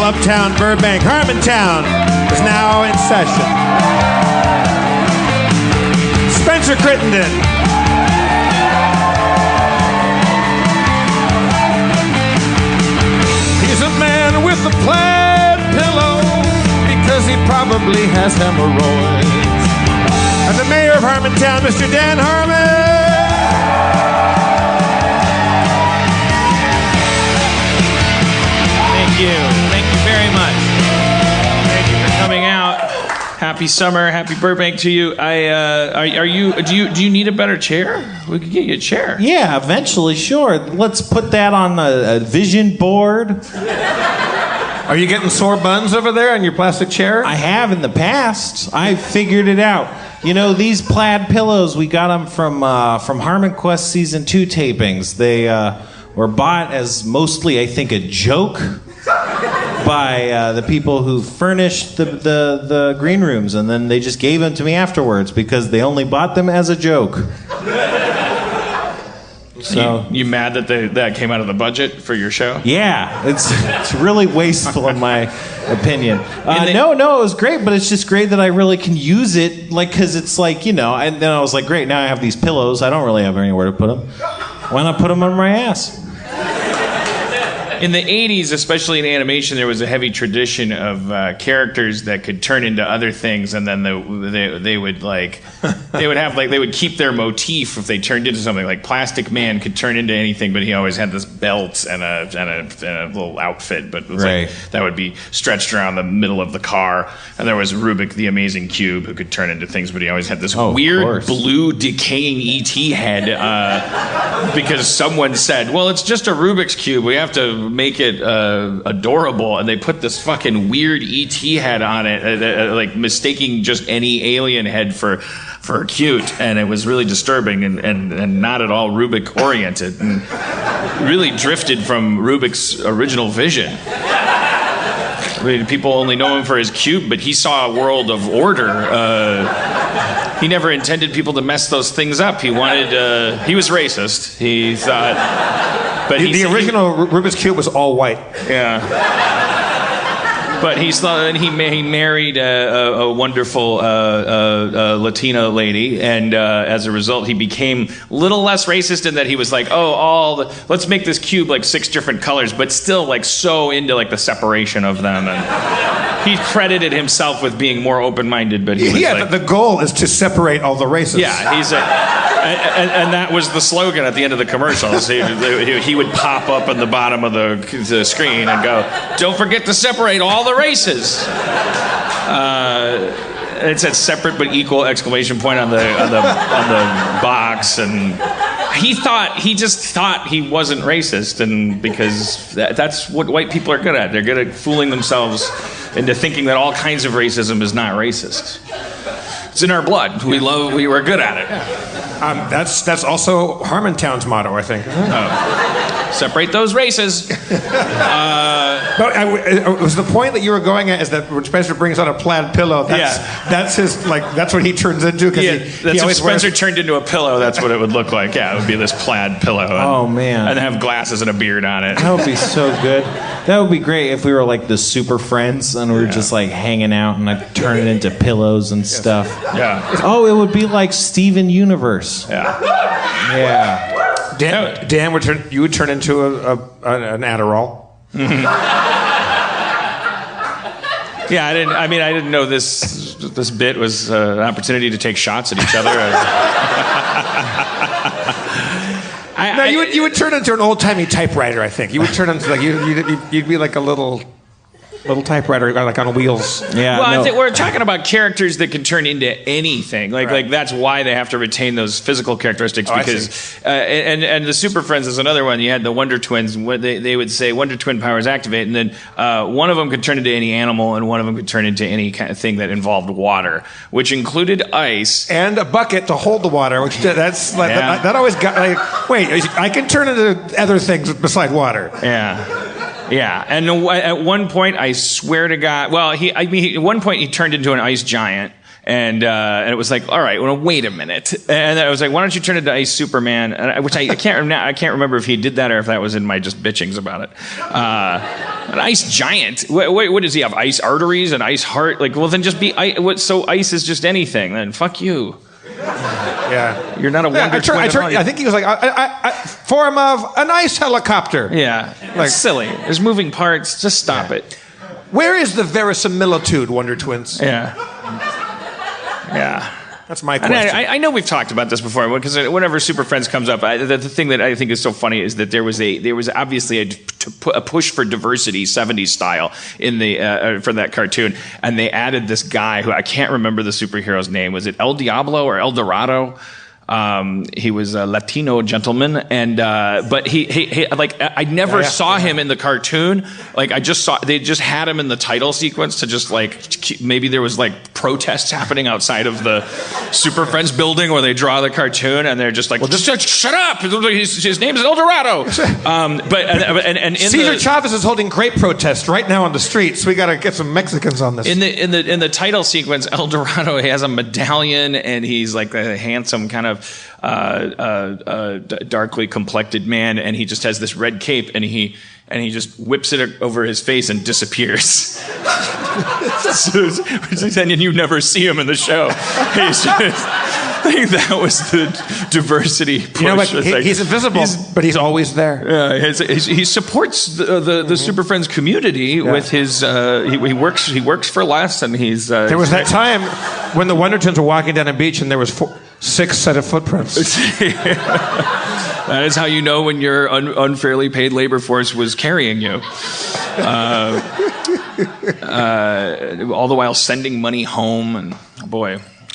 Uptown Burbank. Harmontown is now in session. Spencer Crittenden. He's a man with a plaid pillow because he probably has hemorrhoids. And the mayor of Harmontown, Mr. Dan Harmon. Thank you very much. Thank you for coming out. Happy summer, happy Burbank to you. Do you need a better chair? We could get you a chair. Yeah, eventually, sure. Let's put that on a vision board. Are you getting sore buns over there on your plastic chair? I have in the past. I figured it out. You know, these plaid pillows, we got them from Harmon Quest Season 2 tapings. They were bought as mostly, I think, a joke by the people who furnished the green rooms, and then they just gave them to me afterwards because they only bought them as a joke. So you mad that that came out of the budget for your show? Yeah, it's really wasteful in my opinion. No, it was great, but it's just great that I really can use it, like, because it's like, you know, and then I was like, great, now I have these pillows. I don't really have anywhere to put them. Why not put them on my ass? In the 80s, especially in animation, there was a heavy tradition of characters that could turn into other things, and then they would keep their motif if they turned into something. Like Plastic Man could turn into anything, but he always had this belt and a little outfit, but it was right. like that would be stretched around the middle of the car. And there was Rubik the Amazing Cube, who could turn into things, but he always had this weird blue decaying ET head because someone said, well, it's just a Rubik's Cube, we have to make it adorable, and they put this fucking weird ET head on it, like mistaking just any alien head for cute, and it was really disturbing and not at all Rubik oriented, and really drifted from Rubik's original vision. I mean, people only know him for his cube, but he saw a world of order. He never intended people to mess those things up. He wanted. He was racist. He thought. But the original Rubik's Cube was all white. Yeah. But he married a wonderful Latina lady, and as a result, he became a little less racist in that he was like, let's make this cube like 6 different colors, but still like so into like the separation of them. And he credited himself with being more open-minded, but he was the goal is to separate all the races. Yeah, and that was the slogan at the end of the commercials. He would pop up in the bottom of the screen and go, "Don't forget to separate all the races." It said "separate but equal!" exclamation point on the box, and he just thought he wasn't racist, and because that's what white people are good at. They're good at fooling themselves into thinking that all kinds of racism is not racist. It's in our blood. We were good at it. That's also Harmontown's motto, I think. Separate those races. But was the point that you were going at is that when Spencer brings out a plaid pillow, that's his, like, that's what he turns into? If Spencer turned into a pillow, that's what it would look like. Yeah, it would be this plaid pillow. And have glasses and a beard on it. That would be so good. That would be great if we were like the super friends and we were just like hanging out and I'd turn it into pillows and stuff. Yeah. Oh, it would be like Steven Universe. Yeah. Yeah. Dan would turn into an Adderall. Mm-hmm. Yeah, I didn't know this bit was an opportunity to take shots at each other. You would turn into an old-timey typewriter, I think. You would turn into like you'd be like a little typewriter, like on wheels. Yeah. Well, I think we're talking about characters that can turn into anything. Like that's why they have to retain those physical characteristics. Because and the Super Friends is another one. You had the Wonder Twins. They would say Wonder Twin powers activate, and then one of them could turn into any animal, and one of them could turn into any kind of thing that involved water, which included ice and a bucket to hold the water. Which that's like that always got like, wait, I can turn into other things beside water. Yeah, and at one point, I swear to God, at one point he turned into an ice giant, And it was like, all right, well, wait a minute. And I was like, why don't you turn into Ice Superman? Which I can't remember if he did that or if that was in my just bitchings about it. An ice giant. What does he have? Ice arteries and ice heart? Like, well, then just be ice. So ice is just anything. Then fuck you. Yeah, you're not a wonder twin. I think he was like, I form of an ice helicopter. Yeah, like silly. There's moving parts. Just stop it. Where is the verisimilitude, Wonder Twins? Yeah. That's my question. I know we've talked about this before because whenever Super Friends comes up, the thing that I think is so funny is that there was obviously a push for diversity, 70s style, in the for that cartoon, and they added this guy who I can't remember the superhero's name. Was it El Diablo or El Dorado? He was a Latino gentleman, and but he like I never saw him in the cartoon. Like they just had him in the title sequence to just like maybe there was like protests happening outside of the Super Friends building where they draw the cartoon, and they're just like, well, just shut up. His name is El Dorado. But Cesar Chavez is holding great protest right now on the streets. We got to get some Mexicans on this. In the title sequence, El Dorado has a medallion, and he's like a handsome kind of darkly complected man, and he just has this red cape, and he just whips it over his face and disappears. And you never see him in the show. I think that was the diversity push. You know, he's invisible, but he's always there. Yeah, he supports the Super Friends community with his. He works for less, and he's. There was that time when the Wonder Twins were walking down a beach, and there was 6 set of footprints. That is how you know when your unfairly paid labor force was carrying you. All the while sending money home, and boy.